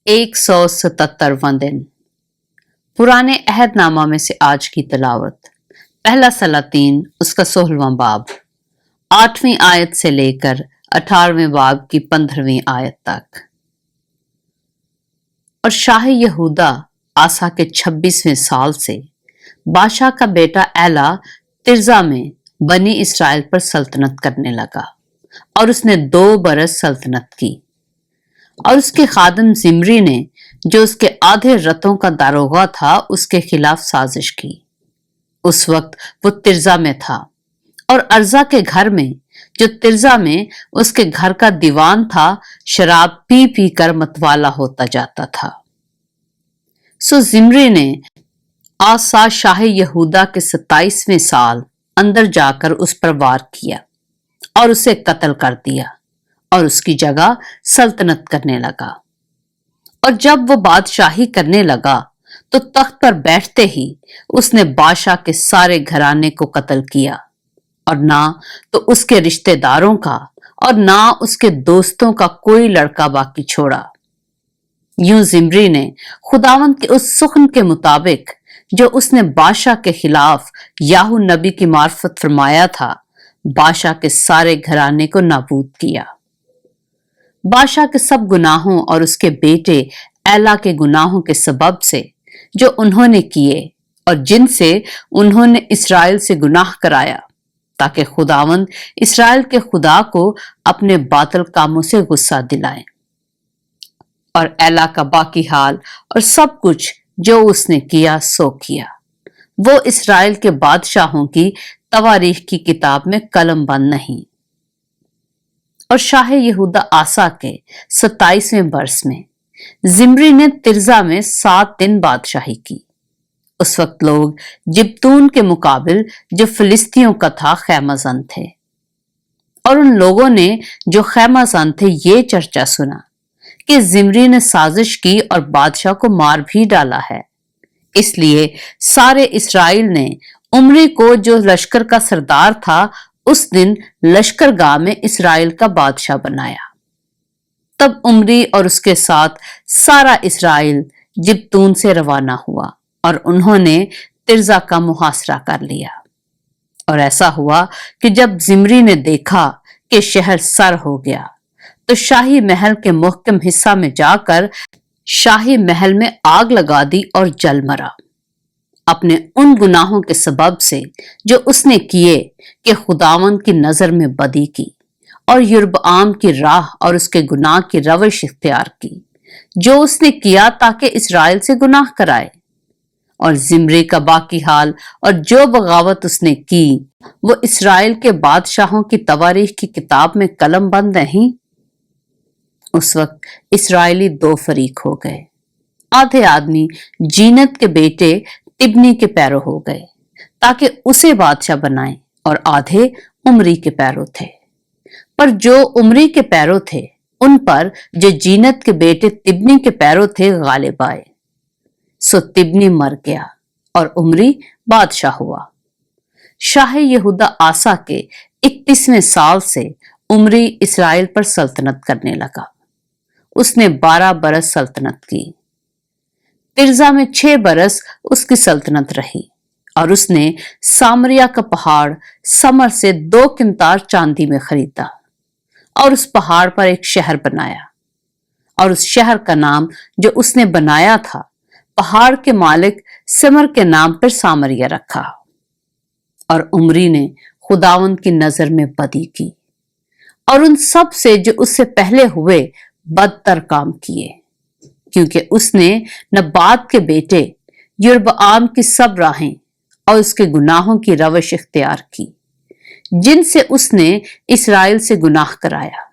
177वां दिन पुराने अहदनामा में से आज की तिलावत। पहला सलातीन उसका 16वां बाब 8वीं आयत से लेकर 18वें बाब की 15वीं आयत तक। और शाह यहूदा आसा के 26वें साल से बादशाह का बेटा एला तिर्जा में बनी इसराइल पर सल्तनत करने लगा और उसने 2 बरस सल्तनत की। और उसके खादम जिम्री ने जो उसके आधे रथों का दारोगा था उसके खिलाफ साजिश की। उस वक्त वो तिर्जा में था और अर्जा के घर में जो तिर्जा में उसके घर का दीवान था शराब पी पी कर मतवाला होता जाता था। सो जिम्री ने आसा शाह यहूदा के 27वें साल अंदर जाकर उस पर वार किया और उसे कत्ल कर दिया और उसकी जगह सल्तनत करने लगा। और जब वो बादशाही करने लगा तो तख्त पर बैठते ही उसने बादशाह के सारे घराने को कत्ल किया और ना तो उसके रिश्तेदारों का और ना उसके दोस्तों का कोई लड़का बाकी छोड़ा। यूं जिम्री ने खुदावंद के उस सुख्न के मुताबिक जो उसने बादशाह के खिलाफ याहू नबी की मार्फत फरमाया था बादशाह के सारे घराने को नाबूद किया। बादशाह के सब गुनाहों और उसके बेटे एला के गुनाहों के सबब से जो उन्होंने किए और जिनसे उन्होंने इसराइल से गुनाह कराया ताकि खुदावंद इसराइल के खुदा को अपने बातिल कामों से गुस्सा दिलाए। और एला का बाकी हाल और सब कुछ जो उसने किया सो किया वो इसराइल के बादशाहों की तवारीख की किताब में कलम बंद नहीं। और शाह यहूदा आसा के 27वें वर्ष में जिम्री ने तिर्जा में 7 दिन बादशाही की। उस वक्त लोग जिब्तून के मुकाबिल जो फिलिस्तियों का था खैमाजन थे। और उन लोगों ने जो खैमाजन थे ये चर्चा सुना कि जिम्री ने साजिश की और बादशाह को मार भी डाला है। इसलिए सारे इसराइल ने उमरी को जो लश्कर का सरदार था उस दिन लश्करगाह में इसराइल का बादशाह बनाया। तब उमरी और उसके साथ सारा इसराइल जिब्तून से रवाना हुआ और उन्होंने तिर्जा का मुहासरा कर लिया। और ऐसा हुआ कि जब जिम्री ने देखा कि शहर सर हो गया तो शाही महल के मुहकम हिस्सा में जाकर शाही महल में आग लगा दी और जल मरा अपने उन गुनाहों के सबब से जो उसने किए कि खुदावंद की नजर में बदी की और यरबाम की राह और उसके गुनाह की रवश इख्तियार की जो उसने किया ताकि इसराइल से गुनाह कराए। और जिम्री का बाकी हाल और जो बगावत उसने की वो इसराइल के बादशाहों की तवारीख की किताब में कलम बंद नहीं। उस वक्त इसराइली 2 फरीक हो गए। आधे आदमी जीनत के बेटे तिब्नी के पैरों हो गए ताकि उसे बादशाह बनाए और आधे उमरी के पैरों थे। पर जो उमरी के पैरों थे उन पर जो जीनत के बेटे तिब्नी के पैरों थे गालिब आए। सो तिब्नी मर गया और उमरी बादशाह हुआ। शाह यहूदा आसा के 31वें साल से उमरी इसराइल पर सल्तनत करने लगा। उसने 12 बरस सल्तनत की। तिर्जा में 6 बरस उसकी सल्तनत रही और उसने सामरिया का पहाड़ समर से 2 किंतार चांदी में खरीदा और उस पहाड़ पर एक शहर बनाया। और उस शहर का नाम जो उसने बनाया था पहाड़ के मालिक सिमर के नाम पर सामरिया रखा। और उमरी ने खुदावंद की नजर में बदी की और उन सब से जो उससे पहले हुए बदतर काम किए क्योंकि उसने नबात के बेटे यरबाम की सब राहें और उसके गुनाहों की रवश इख्तियार की जिनसे उसने इसराइल से गुनाह कराया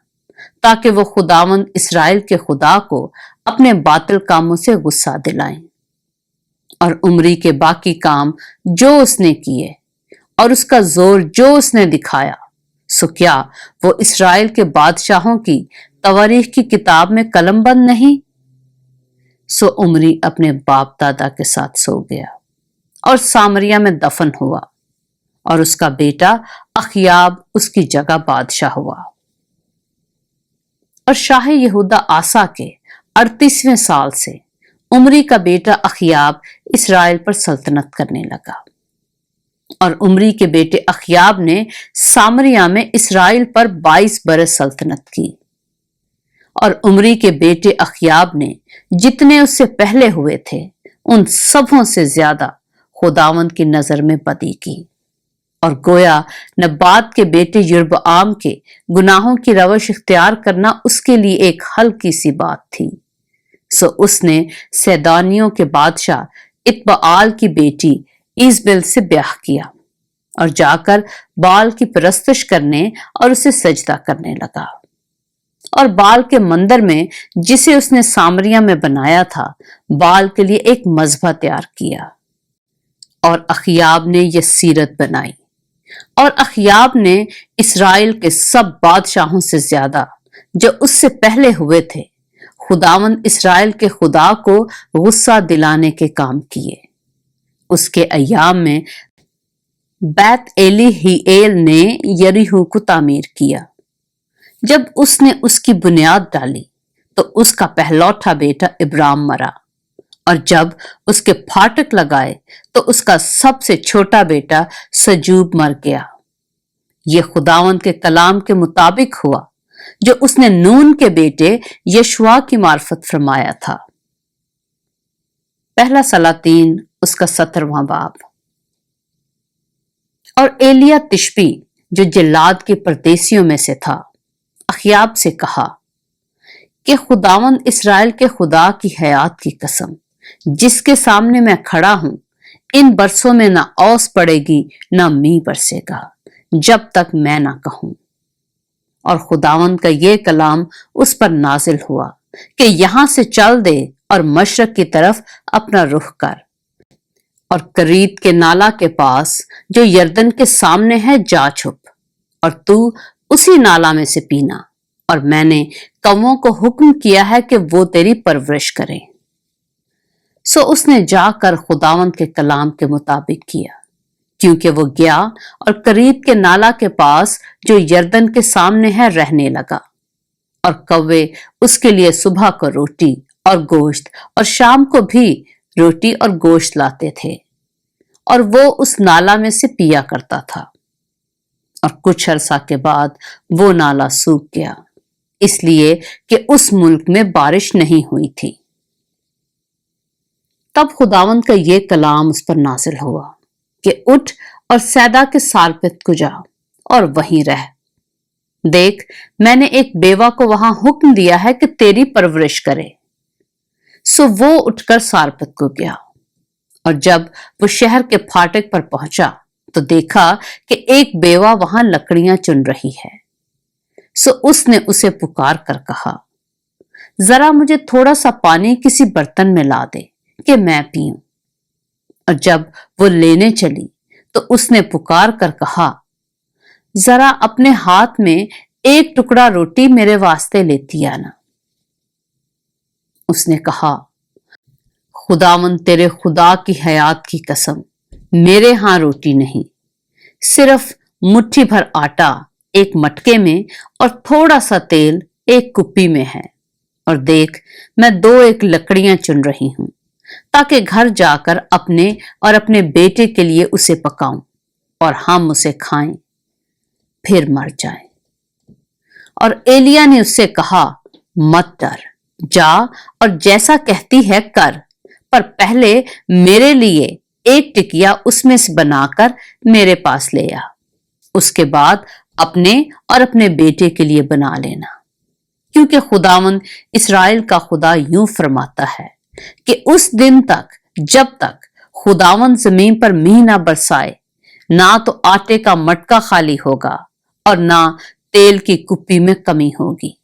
ताकि वो खुदावंद इसराइल के खुदा को अपने बातिल कामों से गुस्सा दिलाएं। और उमरी के बाकी काम जो उसने किए और उसका जोर जो उसने दिखाया सो क्या वो इसराइल के बादशाहों की तवारीख की किताब में कलमबंद नहीं। सो उमरी अपने बाप दादा के साथ सो गया और सामरिया में दफन हुआ और उसका बेटा अखयाब उसकी जगह बादशाह हुआ। और शाह यहूदा आसा के 38वें साल से उमरी का बेटा अखयाब इसराइल पर सल्तनत करने लगा। और उमरी के बेटे अखयाब ने सामरिया में इसराइल पर 22 बरस सल्तनत की। और उमरी के बेटे अखयाब ने जितने उससे पहले हुए थे उन सबों से ज्यादा खुदावंद की नजर में बदी की। और गोया नबात के बेटे यरबआम के गुनाहों की रवश इख्तियार करना उसके लिए एक हल्की सी बात थी। सो उसने सैदानियों के बादशाह इत्बाल की बेटी इजबेल से ब्याह किया और जाकर बाल की परस्तिश करने और उसे सजदा करने लगा। और बाल के मंदिर में जिसे उसने सामरिया में बनाया था बाल के लिए एक मज़बा तैयार किया। और अखयाब ने यह सीरत बनाई। और अखयाब ने इसराइल के सब बादशाहों से ज्यादा जो उससे पहले हुए थे खुदावंद इसराइल के खुदा को गुस्सा दिलाने के काम किए। उसके अय्याम में बैत एली हिएल ने यरीहो को तामीर किया। जब उसने उसकी बुनियाद डाली तो उसका पहलौठा बेटा इब्राम मरा। और जब उसके फाटक लगाए तो उसका सबसे छोटा बेटा सजूब मर गया। यह खुदावंद के कलाम के मुताबिक हुआ जो उसने नून के बेटे यशुआ की मार्फत फरमाया था। पहला सलातीन उसका 17वां बाब। और एलिया तिशबी जो जिल्लाद के परदेसियों में से था अखयाब से कहा कि खुदावंद इसराइल के खुदा की हयात की कसम जिसके सामने मैं खड़ा हूं इन बरसों में ना औस पड़ेगी ना मींह बरसेगा जब तक मैं ना कहूं। और खुदावंद का ये कलाम उस पर नाजिल हुआ कि यहां से चल दे और मशरक की तरफ अपना रुख कर और करीत के नाला के पास जो यरदन के सामने है जा छुप और तू उसी नाला में से पीना। और मैंने कौवों को हुक्म किया है कि वो तेरी परवरिश करें। सो उसने जाकर खुदावंद के कलाम के मुताबिक किया क्योंकि वो गया और करीब के नाला के पास जो यरदन के सामने है रहने लगा। और कौवे उसके लिए सुबह को रोटी और गोश्त और शाम को भी रोटी और गोश्त लाते थे और वो उस नाला में से पिया करता था। और कुछ अरसा के बाद वो नाला सूख गया इसलिए कि उस मुल्क में बारिश नहीं हुई थी। तब खुदावंद का ये कलाम उस पर नाजिल हुआ कि उठ और सैदा के सारपित को जा और वहीं रह। देख मैंने एक बेवा को वहां हुक्म दिया है कि तेरी परवरिश करे। सो वो उठकर सारपित को गया। और जब वो शहर के फाटक पर पहुंचा तो देखा कि एक बेवा वहां लकड़ियां चुन रही है। सो उसने उसे पुकार कर कहा जरा मुझे थोड़ा सा पानी किसी बर्तन में ला दे कि मैं पीऊं। और जब वो लेने चली तो उसने पुकार कर कहा जरा अपने हाथ में एक टुकड़ा रोटी मेरे वास्ते लेती आना। उसने कहा खुदावंद तेरे खुदा की हयात की कसम मेरे हां रोटी नहीं सिर्फ मुट्ठी भर आटा एक मटके में और थोड़ा सा तेल एक कुप्पी में है। और देख मैं 2 लकड़ियां चुन रही हूं ताकि घर जाकर अपने और अपने बेटे के लिए उसे पकाऊं और हम उसे खाएं फिर मर जाएं। और एलिया ने उससे कहा मत डर जा और जैसा कहती है कर पर पहले मेरे लिए एक टिकिया उसमें से बनाकर मेरे पास ले आ। उसके बाद अपने और अपने बेटे के लिए बना लेना क्योंकि खुदावंद इसराइल का खुदा यूं फरमाता है कि उस दिन तक जब तक खुदावंद जमीन पर मींह ना बरसाए ना तो आटे का मटका खाली होगा और ना तेल की कुप्पी में कमी होगी।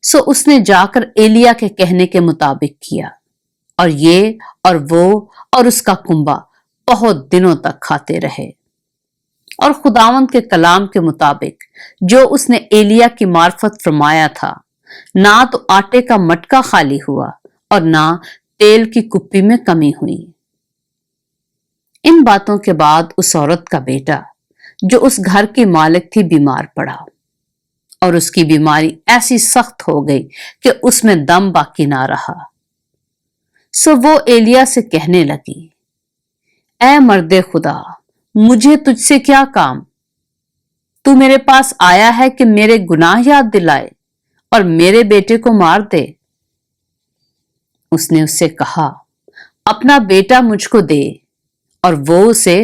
सो उसने जाकर एलिया के कहने के मुताबिक किया और ये और वो और उसका कुंबा बहुत दिनों तक खाते रहे। और खुदावंद के कलाम के मुताबिक जो उसने एलिया की मार्फत फरमाया था ना तो आटे का मटका खाली हुआ और ना तेल की कुप्पी में कमी हुई। इन बातों के बाद उस औरत का बेटा जो उस घर की मालिक थी बीमार पड़ा اور اس کی بیماری ایسی سخت ہو گئی کہ اس میں دم باقی نہ رہا۔ سو وہ ایلیا سے کہنے لگی، اے مرد خدا، مجھے تجھ سے کیا کام؟ تو میرے پاس آیا ہے کہ میرے گناہ یاد دلائے اور میرے بیٹے کو مار دے۔ اس نے اس سے کہا، اپنا بیٹا مجھ کو دے، اور وہ اسے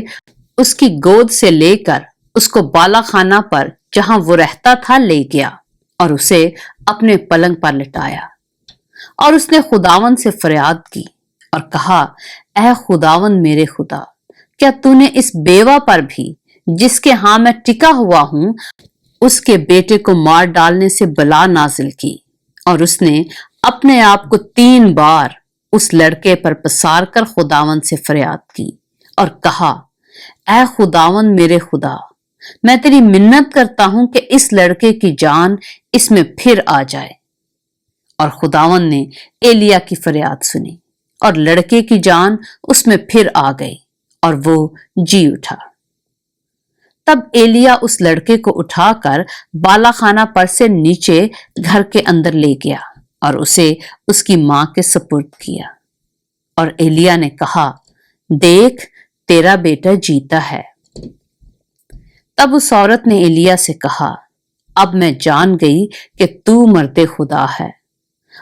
اس کی گود سے لے کر اس کو بالا خانہ پر جہاں وہ رہتا تھا لے گیا اور اسے اپنے پلنگ پر لٹایا۔ اور اس نے خداوند سے فریاد کی اور کہا، اے خداوند میرے خدا، کیا تو نے اس بیوہ پر بھی جس کے ہاں میں ٹکا ہوا ہوں اس کے بیٹے کو مار ڈالنے سے بلا نازل کی؟ اور اس نے اپنے آپ کو 3 بار اس لڑکے پر پسار کر خداوند سے فریاد کی اور کہا، اے خداوند میرے خدا، میں تیری منت کرتا ہوں کہ اس لڑکے کی جان اس میں پھر آ جائے۔ اور خداوند نے ایلیا کی فریاد سنی اور لڑکے کی جان اس میں پھر آ گئی اور وہ جی اٹھا۔ تب ایلیا اس لڑکے کو اٹھا کر بالا خانہ پر سے نیچے گھر کے اندر لے گیا اور اسے اس کی ماں کے سپرد کیا۔ اور ایلیا نے کہا، دیکھ، تیرا بیٹا جیتا ہے۔ تب اس عورت نے ایلیا سے کہا، اب میں جان گئی کہ تو مرد خدا ہے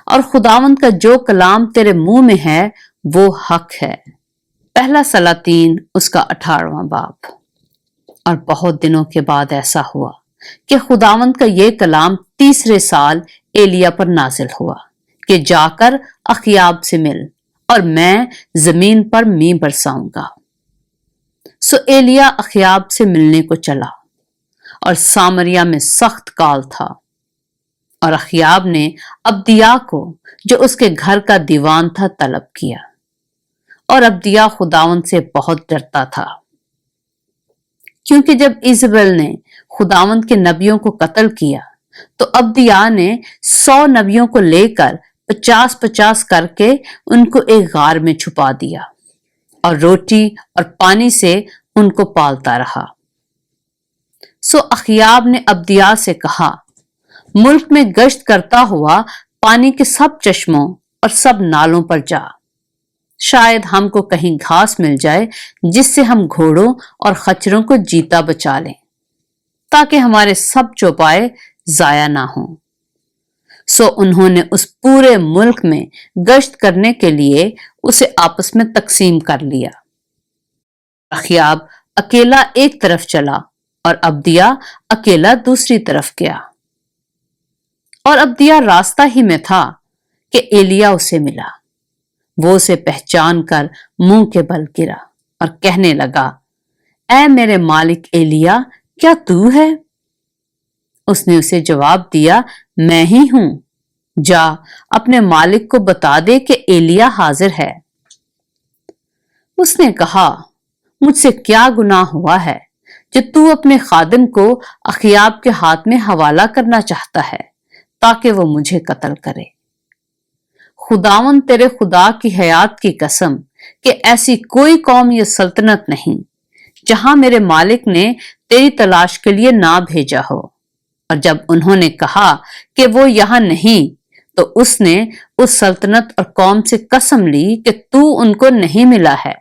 اور خداوند کا جو کلام تیرے منہ میں ہے وہ حق ہے۔ پہلا سلاطین اس کا 18واں باب۔ اور بہت دنوں کے بعد ایسا ہوا کہ خداوند کا یہ کلام 30 سال ایلیا پر نازل ہوا کہ جا کر اخیاب سے مل اور میں زمین پر می برساؤں گا۔ سو ایلیا اخیاب سے ملنے کو چلا اور سامریا میں سخت کال تھا۔ اور اخیاب نے عبدیہ کو جو اس کے گھر کا دیوان تھا طلب کیا، اور عبدیہ خداوند سے بہت ڈرتا تھا، کیونکہ جب ایزبل نے خداوند کے نبیوں کو قتل کیا تو عبدیہ نے 100 نبیوں کو لے کر 50 کر کے ان کو ایک غار میں چھپا دیا اور روٹی اور پانی سے ان کو پالتا رہا۔ سو اخیاب نے عبدیہ سے کہا، ملک میں گشت کرتا ہوا پانی کے سب چشموں اور سب نالوں پر جا، شاید ہم کو کہیں گھاس مل جائے جس سے ہم گھوڑوں اور خچروں کو جیتا بچا لیں، تاکہ ہمارے سب چوپائے ضائع نہ ہوں۔ سو انہوں نے اس پورے ملک میں گشت کرنے کے لیے اسے آپس میں تقسیم کر لیا۔ اخیاب اکیلا ایک طرف چلا اور عبدیہ اکیلا دوسری طرف گیا۔ اور عبدیہ راستہ ہی میں تھا کہ ایلیا اسے ملا۔ وہ اسے پہچان کر منہ کے بل گرا اور کہنے لگا، اے میرے مالک ایلیا، کیا تو ہے؟ اس نے اسے جواب دیا، میں ہی ہوں، جا اپنے مالک کو بتا دے کہ ایلیا حاضر ہے۔ اس نے کہا، مجھ سے کیا گناہ ہوا ہے جو تو اپنے خادم کو اخیاب کے ہاتھ میں حوالہ کرنا چاہتا ہے تاکہ وہ مجھے قتل کرے؟ خداوند تیرے خدا کی حیات کی قسم کہ ایسی کوئی قوم یا سلطنت نہیں جہاں میرے مالک نے تیری تلاش کے لیے نہ بھیجا ہو۔ اور جب انہوں نے کہا کہ وہ یہاں نہیں تو اس نے اس سلطنت اور قوم سے قسم لی کہ تو ان کو نہیں ملا ہے،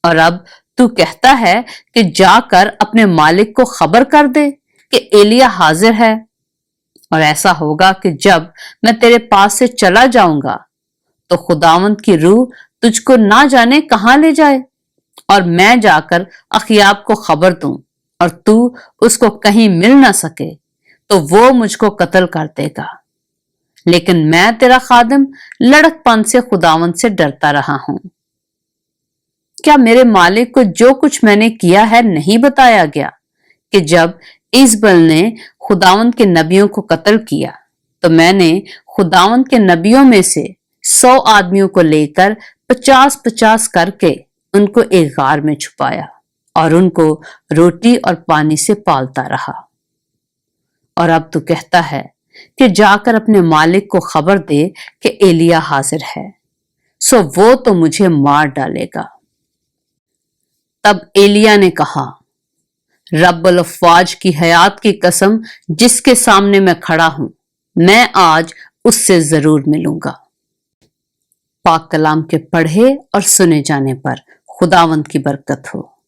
اور اب تو کہتا ہے کہ جا کر اپنے مالک کو خبر کر دے کہ ایلیا حاضر ہے۔ اور ایسا ہوگا کہ جب میں تیرے پاس سے چلا جاؤں گا تو خداوند کی روح تجھ کو نہ جانے کہاں لے جائے، اور میں جا کر اخیاب کو خبر دوں اور تو اس کو کہیں مل نہ سکے تو وہ مجھ کو قتل کر دے گا۔ لیکن میں تیرا خادم لڑک پن سے خداوند سے ڈرتا رہا ہوں۔ کیا میرے مالک کو جو کچھ میں نے کیا ہے نہیں بتایا گیا کہ جب ایزبل نے خداوند کے نبیوں کو قتل کیا تو میں نے خداوند کے نبیوں میں سے 100 آدمیوں کو لے کر 50 کر کے ان کو ایک غار میں چھپایا اور ان کو روٹی اور پانی سے پالتا رہا۔ اور اب تو کہتا ہے کہ جا کر اپنے مالک کو خبر دے کہ ایلیا حاضر ہے، سو وہ تو مجھے مار ڈالے گا۔ تب ایلیا نے کہا، رب الافواج کی حیات کی قسم جس کے سامنے میں کھڑا ہوں، میں آج اس سے ضرور ملوں گا۔ پاک کلام کے پڑھے اور سنے جانے پر خداوند کی برکت ہو۔